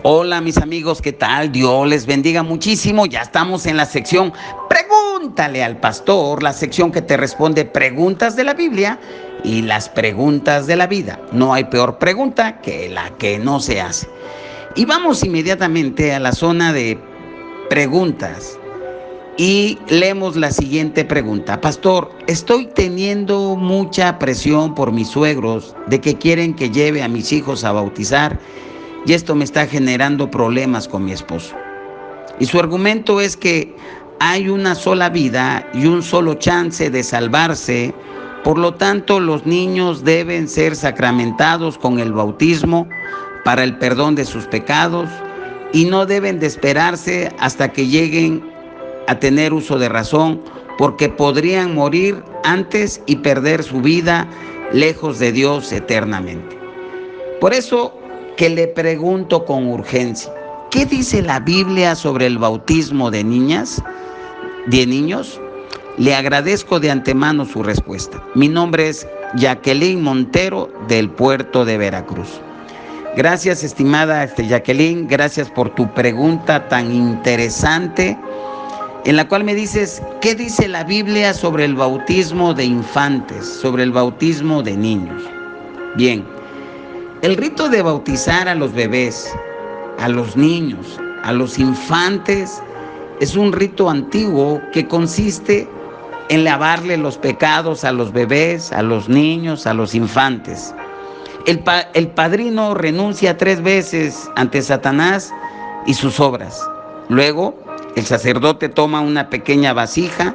Hola mis amigos, ¿qué tal? Dios les bendiga muchísimo. Ya estamos en la sección Pregúntale al Pastor, la sección que te responde preguntas de la Biblia y las preguntas de la vida. No hay peor pregunta que la que no se hace. Y vamos inmediatamente a la zona de preguntas y leemos la siguiente pregunta. Pastor, estoy teniendo mucha presión por mis suegros de que quieren que lleve a mis hijos a bautizar. Y esto me está generando problemas con mi esposo. Y su argumento es que hay una sola vida y un solo chance de salvarse. Por lo tanto, los niños deben ser sacramentados con el bautismo para el perdón de sus pecados y no deben de esperarse hasta que lleguen a tener uso de razón, porque podrían morir antes y perder su vida lejos de Dios eternamente. Por eso que le pregunto con urgencia, ¿qué dice la Biblia sobre el bautismo de niños? Le agradezco de antemano su respuesta. Mi nombre es Jacqueline Montero del puerto de Veracruz. Gracias, estimada Jacqueline, gracias por tu pregunta tan interesante, en la cual me dices, ¿qué dice la Biblia sobre el bautismo de infantes, sobre el bautismo de niños? Bien. El rito de bautizar a los bebés, a los niños, a los infantes, es un rito antiguo que consiste en lavarle los pecados a los bebés, a los niños, a los infantes. El padrino renuncia 3 veces ante Satanás y sus obras. Luego, el sacerdote toma una pequeña vasija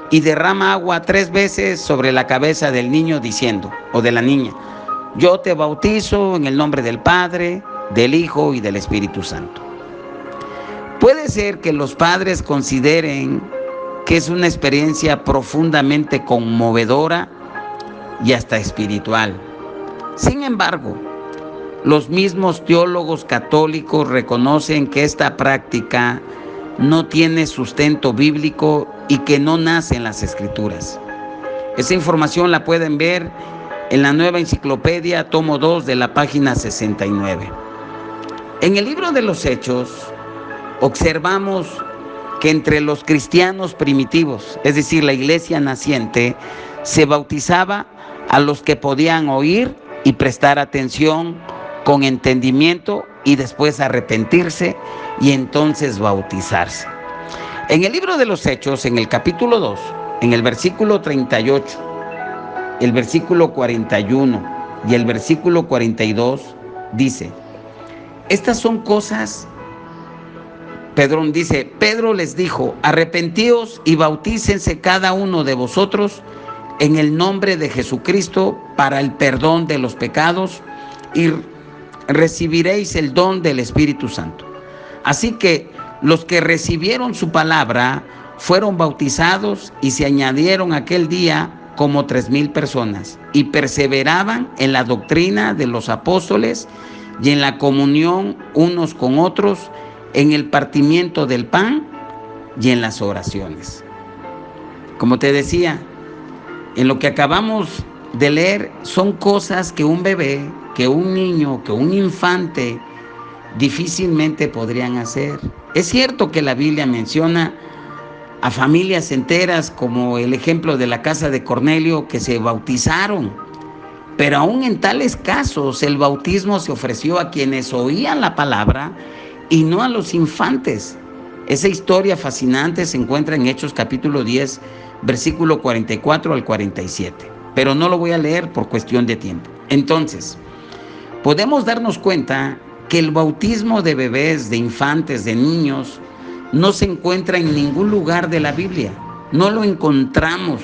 y derrama agua 3 veces sobre la cabeza del niño diciendo, o de la niña, yo te bautizo en el nombre del Padre, del Hijo y del Espíritu Santo. Puede ser que los padres consideren que es una experiencia profundamente conmovedora y hasta espiritual. Sin embargo, los mismos teólogos católicos reconocen que esta práctica no tiene sustento bíblico y que no nace en las Escrituras. Esa información la pueden ver en la Nueva Enciclopedia, tomo 2, de la página 69. En el libro de los Hechos, observamos que entre los cristianos primitivos, es decir, la iglesia naciente, se bautizaba a los que podían oír y prestar atención con entendimiento y después arrepentirse y entonces bautizarse. En el libro de los Hechos, en el capítulo 2, en el versículo 38, el versículo 41 y el versículo 42 dice, estas son cosas, Pedro les dijo, arrepentíos y bautícense cada uno de vosotros en el nombre de Jesucristo para el perdón de los pecados y recibiréis el don del Espíritu Santo. Así que los que recibieron su palabra fueron bautizados y se añadieron aquel día como 3,000 personas y perseveraban en la doctrina de los apóstoles y en la comunión unos con otros, en el partimiento del pan y en las oraciones. Como te decía, en lo que acabamos de leer son cosas que un bebé, que un niño, que un infante difícilmente podrían hacer. Es cierto que la Biblia menciona a familias enteras, como el ejemplo de la casa de Cornelio, que se bautizaron. Pero aún en tales casos, el bautismo se ofreció a quienes oían la palabra y no a los infantes. Esa historia fascinante se encuentra en Hechos capítulo 10, versículo 44 al 47. Pero no lo voy a leer por cuestión de tiempo. Entonces, podemos darnos cuenta que el bautismo de bebés, de infantes, de niños, no se encuentra en ningún lugar de la Biblia. No lo encontramos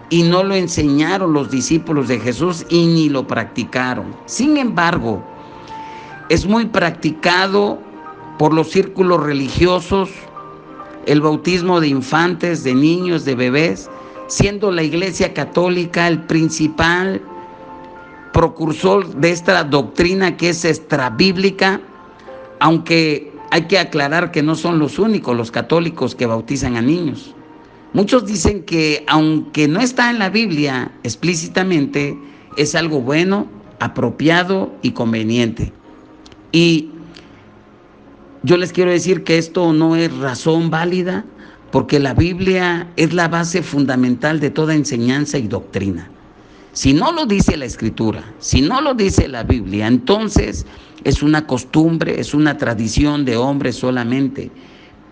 y no lo enseñaron los discípulos de Jesús y ni lo practicaron. Sin embargo, es muy practicado por los círculos religiosos el bautismo de infantes, de niños, de bebés, siendo la Iglesia Católica el principal precursor de esta doctrina que es extrabíblica, aunque hay que aclarar que no son los únicos los católicos que bautizan a niños. Muchos dicen que aunque no está en la Biblia explícitamente, es algo bueno, apropiado y conveniente. Y Yo les quiero decir que esto no es razón válida, porque la Biblia es la base fundamental de toda enseñanza y doctrina. Si no lo dice la Escritura, si no lo dice la Biblia, entonces es una costumbre, es una tradición de hombres solamente.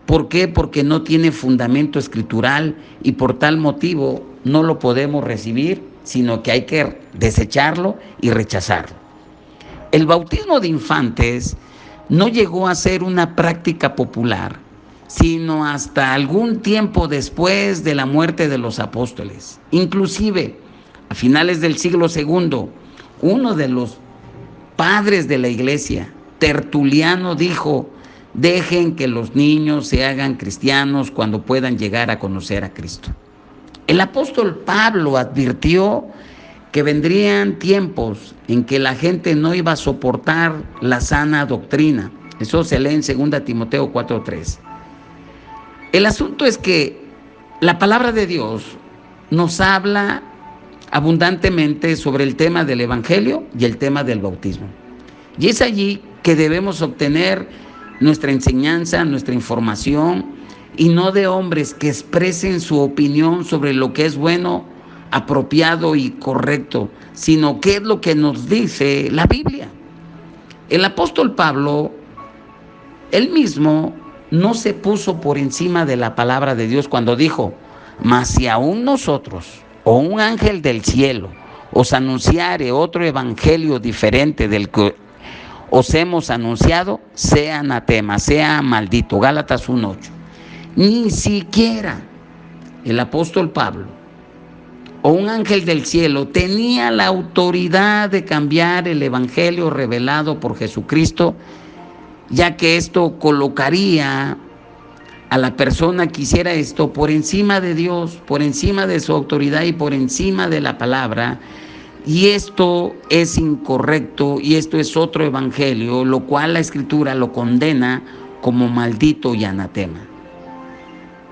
¿Por qué? Porque no tiene fundamento escritural y por tal motivo no lo podemos recibir, sino que hay que desecharlo y rechazarlo. El bautismo de infantes no llegó a ser una práctica popular, sino hasta algún tiempo después de la muerte de los apóstoles. Inclusive, a finales del siglo II, uno de los padres de la iglesia, Tertuliano, dijo: dejen que los niños se hagan cristianos cuando puedan llegar a conocer a Cristo. El apóstol Pablo advirtió que vendrían tiempos en que la gente no iba a soportar la sana doctrina. Eso se lee en 2 Timoteo 4:3. El asunto es que la palabra de Dios nos habla abundantemente sobre el tema del evangelio y el tema del bautismo. Y es allí que debemos obtener nuestra enseñanza, nuestra información, y no de hombres que expresen su opinión sobre lo que es bueno, apropiado y correcto, sino qué es lo que nos dice la Biblia. El apóstol Pablo, él mismo, no se puso por encima de la palabra de Dios cuando dijo: mas si aún nosotros o un ángel del cielo os anunciare otro evangelio diferente del que os hemos anunciado, sea anatema, sea maldito. Gálatas 1:8. Ni siquiera el apóstol Pablo o un ángel del cielo tenía la autoridad de cambiar el evangelio revelado por Jesucristo, ya que esto colocaría a la persona que hiciera esto por encima de Dios, por encima de su autoridad y por encima de la palabra. Y esto es incorrecto y esto es otro evangelio, lo cual la Escritura lo condena como maldito y anatema.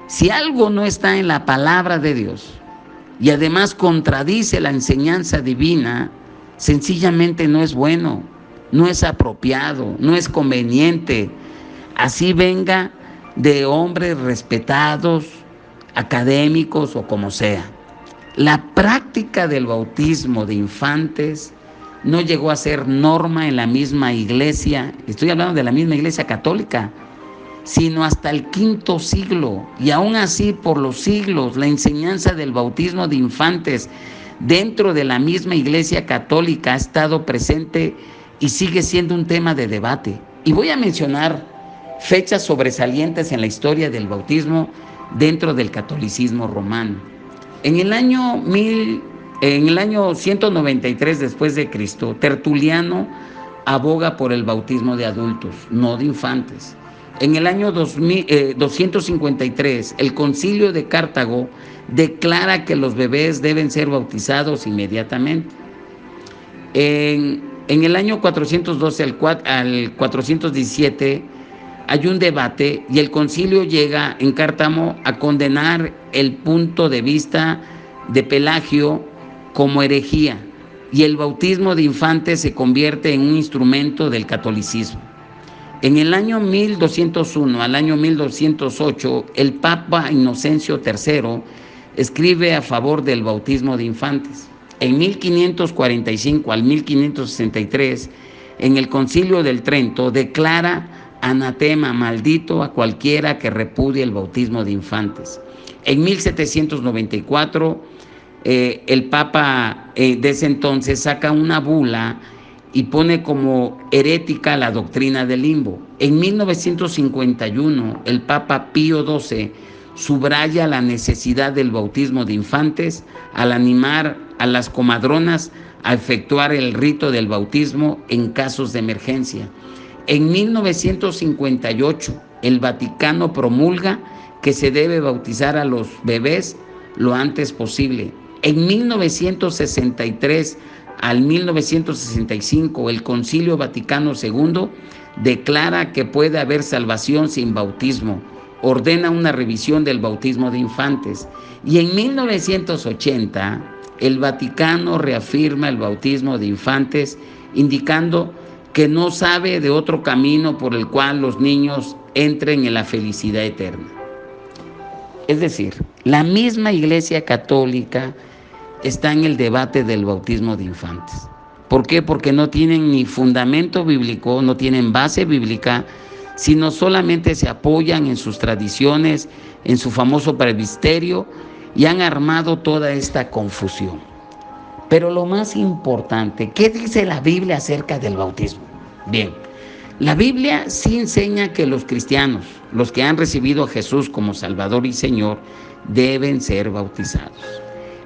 Si algo no está en la palabra de Dios y además contradice la enseñanza divina, sencillamente no es bueno, no es apropiado, no es conveniente. Así venga de hombres respetados, académicos o como sea. La práctica del bautismo de infantes no llegó a ser norma en la misma iglesia, estoy hablando de la misma iglesia católica, sino hasta el V siglo. Y aún así, por los siglos, la enseñanza del bautismo de infantes dentro de la misma iglesia católica ha estado presente y sigue siendo un tema de debate. Y voy a mencionar fechas sobresalientes en la historia del bautismo dentro del catolicismo romano. En el año 193 después de Cristo, Tertuliano aboga por el bautismo de adultos, no de infantes. En el año 253, el Concilio de Cartago declara que los bebés deben ser bautizados inmediatamente. En el año 412 al 417 hay un debate y el concilio llega en Cártamo a condenar el punto de vista de Pelagio como herejía, y el bautismo de infantes se convierte en un instrumento del catolicismo. En el año 1201 al año 1208, el Papa Inocencio III escribe a favor del bautismo de infantes. En 1545 al 1563, en el Concilio del Trento, declara anatema, maldito, a cualquiera que repudie el bautismo de infantes. En 1794, el Papa de ese entonces saca una bula y pone como herética la doctrina del limbo. En 1951, el Papa Pío XII subraya la necesidad del bautismo de infantes al animar a las comadronas a efectuar el rito del bautismo en casos de emergencia. En 1958, el Vaticano promulga que se debe bautizar a los bebés lo antes posible. En 1963 al 1965, el Concilio Vaticano II declara que puede haber salvación sin bautismo, ordena una revisión del bautismo de infantes. Y en 1980, el Vaticano reafirma el bautismo de infantes, indicando que no sabe de otro camino por el cual los niños entren en la felicidad eterna. Es decir, la misma Iglesia Católica está en el debate del bautismo de infantes. ¿Por qué? Porque no tienen ni fundamento bíblico, no tienen base bíblica, sino solamente se apoyan en sus tradiciones, en su famoso presbiterio, y han armado toda esta confusión. Pero lo más importante, ¿qué dice la Biblia acerca del bautismo? Bien, la Biblia sí enseña que los cristianos, los que han recibido a Jesús como Salvador y Señor, deben ser bautizados.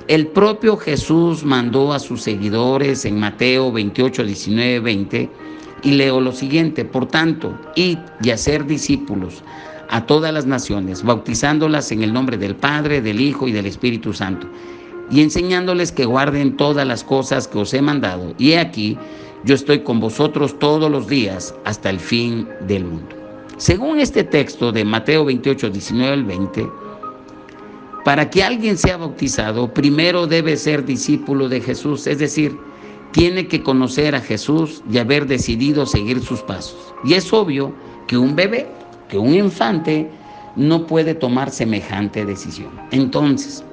El propio Jesús mandó a sus seguidores en Mateo 28, 19, 20, y leo lo siguiente: por tanto, id y hacer discípulos a todas las naciones, bautizándolas en el nombre del Padre, del Hijo y del Espíritu Santo, y enseñándoles que guarden todas las cosas que os he mandado. Y he aquí, yo estoy con vosotros todos los días hasta el fin del mundo. Según este texto de Mateo 28, 19 al 20, para que alguien sea bautizado, primero debe ser discípulo de Jesús, es decir, tiene que conocer a Jesús y haber decidido seguir sus pasos. Y es obvio que un bebé, que un infante, no puede tomar semejante decisión. Entonces,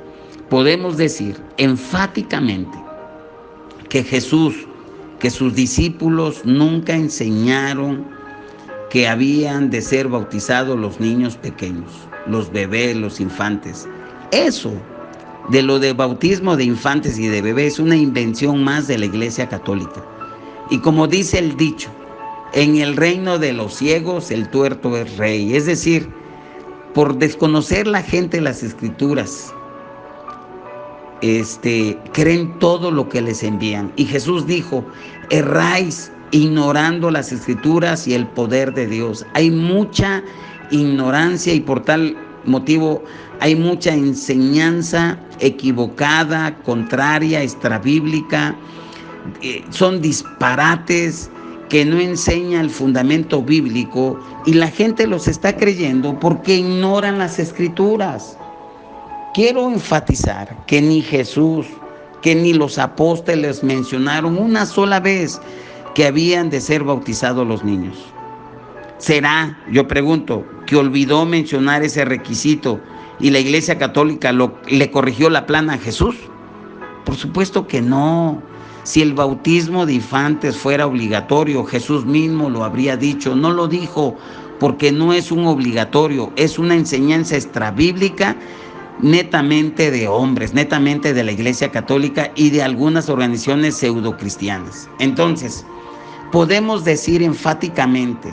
podemos decir enfáticamente que Jesús, que sus discípulos nunca enseñaron que habían de ser bautizados los niños pequeños, los bebés, los infantes. Eso de lo de bautismo de infantes y de bebés es una invención más de la Iglesia Católica. Y como dice el dicho, en el reino de los ciegos el tuerto es rey. Es decir, por desconocer la gente las Escrituras, creen todo lo que les envían. Y Jesús dijo: erráis ignorando las Escrituras y el poder de Dios. Hay mucha ignorancia y por tal motivo hay mucha enseñanza equivocada, contraria, extrabíblica. Son disparates que no enseña el fundamento bíblico y la gente los está creyendo porque ignoran las Escrituras. Quiero enfatizar que ni Jesús, que ni los apóstoles mencionaron una sola vez que habían de ser bautizados los niños. ¿Será, yo pregunto, que olvidó mencionar ese requisito y la Iglesia Católica le corrigió la plana a Jesús? Por supuesto que no. Si el bautismo de infantes fuera obligatorio, Jesús mismo lo habría dicho. No lo dijo porque no es un obligatorio, es una enseñanza extrabíblica netamente de hombres, netamente de la Iglesia Católica y de algunas organizaciones pseudocristianas. Entonces, podemos decir enfáticamente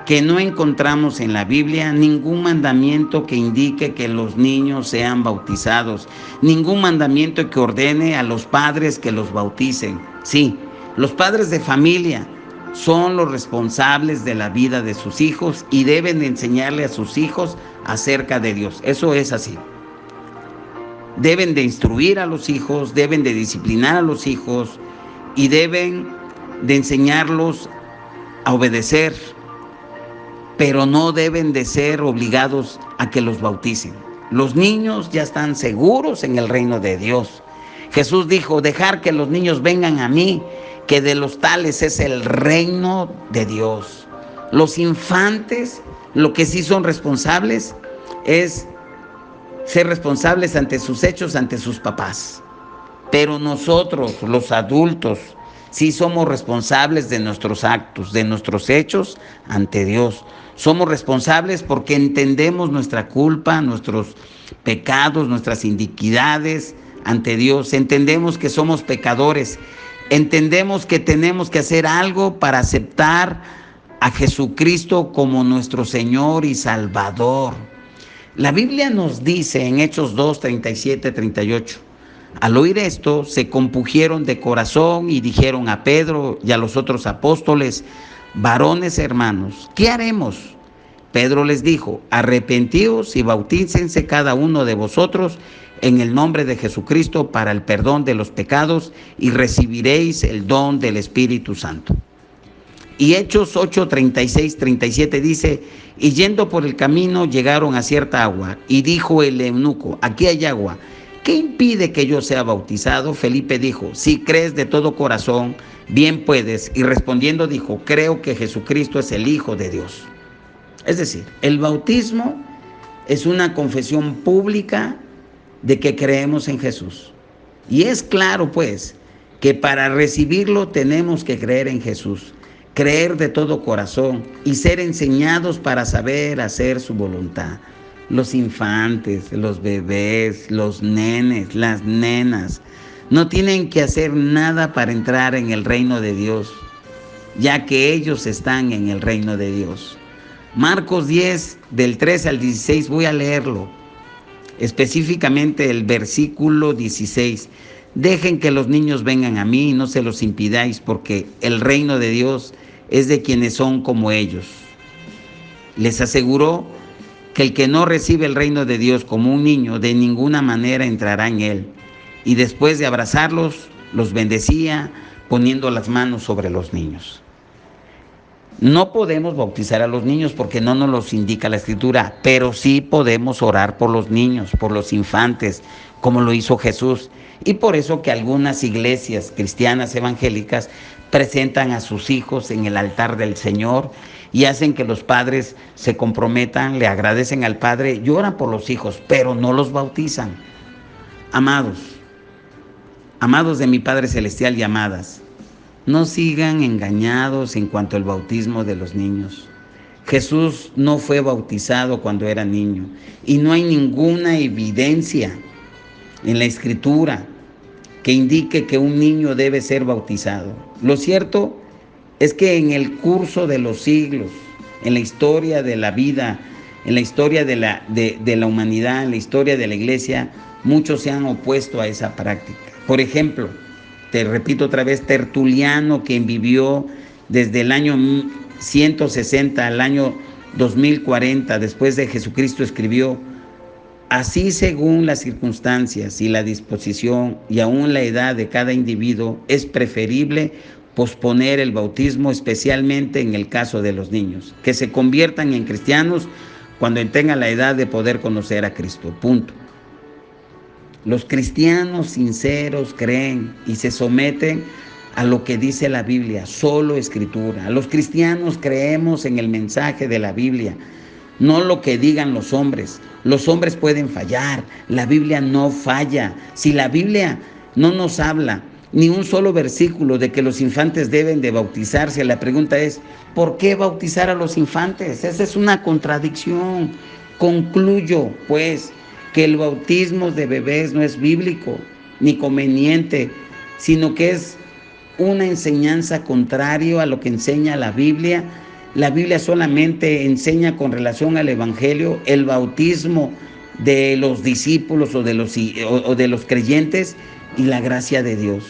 que no encontramos en la Biblia ningún mandamiento que indique que los niños sean bautizados, ningún mandamiento que ordene a los padres que los bauticen. Sí, los padres de familia son los responsables de la vida de sus hijos y deben de enseñarle a sus hijos acerca de Dios. Eso es así. Deben de instruir a los hijos, deben de disciplinar a los hijos y deben de enseñarlos a obedecer, pero no deben de ser obligados a que los bauticen. Los niños ya están seguros en el reino de Dios. Jesús dijo: dejar que los niños vengan a mí, que de los tales es el reino de Dios. Los infantes, lo que sí son responsables es ser responsables ante sus hechos, ante sus papás. Pero nosotros, los adultos, sí somos responsables de nuestros actos, de nuestros hechos ante Dios. Somos responsables porque entendemos nuestra culpa, nuestros pecados, nuestras iniquidades ante Dios. Entendemos que somos pecadores. Entendemos que tenemos que hacer algo para aceptar a Jesucristo como nuestro Señor y Salvador. La Biblia nos dice en Hechos 2, 37, 38. Al oír esto, se compungieron de corazón y dijeron a Pedro y a los otros apóstoles: varones hermanos, ¿qué haremos? Pedro les dijo: arrepentíos y bautícense cada uno de vosotros en el nombre de Jesucristo para el perdón de los pecados y recibiréis el don del Espíritu Santo. Y Hechos 8, 36, 37 dice: y yendo por el camino llegaron a cierta agua, y dijo el eunuco: aquí hay agua, ¿qué impide que yo sea bautizado? Felipe dijo: si crees de todo corazón Bien puedes. Y respondiendo dijo, creo que Jesucristo es el Hijo de Dios. Es decir, el bautismo es una confesión pública de que creemos en Jesús. Y es claro, pues, que para recibirlo tenemos que creer en Jesús, creer de todo corazón y ser enseñados para saber hacer su voluntad. Los infantes, los bebés, los nenes, las nenas, no tienen que hacer nada para entrar en el reino de Dios, ya que ellos están en el reino de Dios. Marcos 10, del 13 al 16, voy a leerlo. Específicamente el versículo 16. Dejen que los niños vengan a mí y no se los impidáis, porque el reino de Dios es de quienes son como ellos. Les aseguró que el que no recibe el reino de Dios como un niño, de ninguna manera entrará en él. Y después de abrazarlos, los bendecía poniendo las manos sobre los niños. No podemos bautizar a los niños porque no nos los indica la Escritura, pero sí podemos orar por los niños, por los infantes, como lo hizo Jesús. Y por eso que algunas iglesias cristianas evangélicas presentan a sus hijos en el altar del Señor y hacen que los padres se comprometan, le agradecen al Padre, lloran por los hijos, pero no los bautizan. Amados de mi Padre Celestial y amadas, no sigan engañados en cuanto al bautismo de los niños. Jesús no fue bautizado cuando era niño y no hay ninguna evidencia en la Escritura que indique que un niño debe ser bautizado. Lo cierto es que en el curso de los siglos, en la historia de la vida, en la historia de la humanidad, en la historia de la iglesia, muchos se han opuesto a esa práctica. Por ejemplo, te repito otra vez, Tertuliano, quien vivió desde el año 160 al año 2040 después de Jesucristo, escribió: así, según las circunstancias y la disposición y aún la edad de cada individuo, es preferible posponer el bautismo, especialmente en el caso de los niños, que se conviertan en cristianos cuando tengan la edad de poder conocer a Cristo. Punto. Los cristianos sinceros creen y se someten a lo que dice la Biblia, solo Escritura. Los cristianos creemos en el mensaje de la Biblia, no lo que digan los hombres. Los hombres pueden fallar, la Biblia no falla. Si la Biblia no nos habla ni un solo versículo de que los infantes deben de bautizarse, la pregunta es, ¿por qué bautizar a los infantes? Esa es una contradicción. Concluyo, pues, que el bautismo de bebés no es bíblico ni conveniente, sino que es una enseñanza contraria a lo que enseña la Biblia. La Biblia solamente enseña con relación al Evangelio el bautismo de los discípulos o de los creyentes y la gracia de Dios.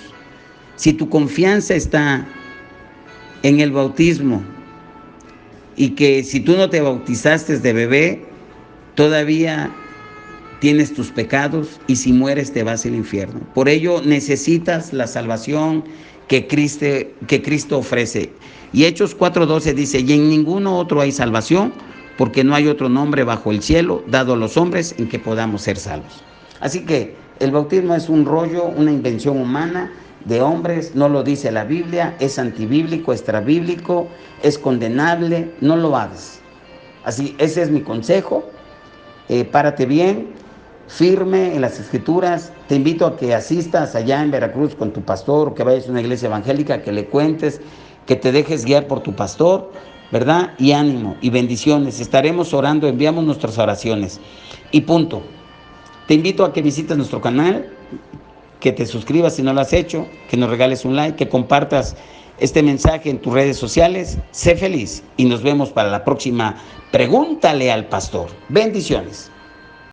Si tu confianza está en el bautismo y que si tú no te bautizaste de bebé, todavía tienes tus pecados y si mueres te vas al infierno. Por ello necesitas la salvación que Cristo ofrece. Y Hechos 4:12 dice, y en ninguno otro hay salvación, porque no hay otro nombre bajo el cielo dado a los hombres en que podamos ser salvos. Así que el bautismo es un rollo, una invención humana de hombres, no lo dice la Biblia, es antibíblico, extrabíblico, es condenable, no lo hagas. Así, ese es mi consejo. Párate bien, firme en las Escrituras. Te invito a que asistas allá en Veracruz con tu pastor, o que vayas a una iglesia evangélica, que le cuentes, que te dejes guiar por tu pastor, ¿verdad? Y ánimo y bendiciones. Estaremos orando, enviamos nuestras oraciones. Y punto. Te invito a que visites nuestro canal, que te suscribas si no lo has hecho, que nos regales un like, que compartas este mensaje en tus redes sociales. Sé feliz y nos vemos para la próxima Pregúntale al Pastor. Bendiciones.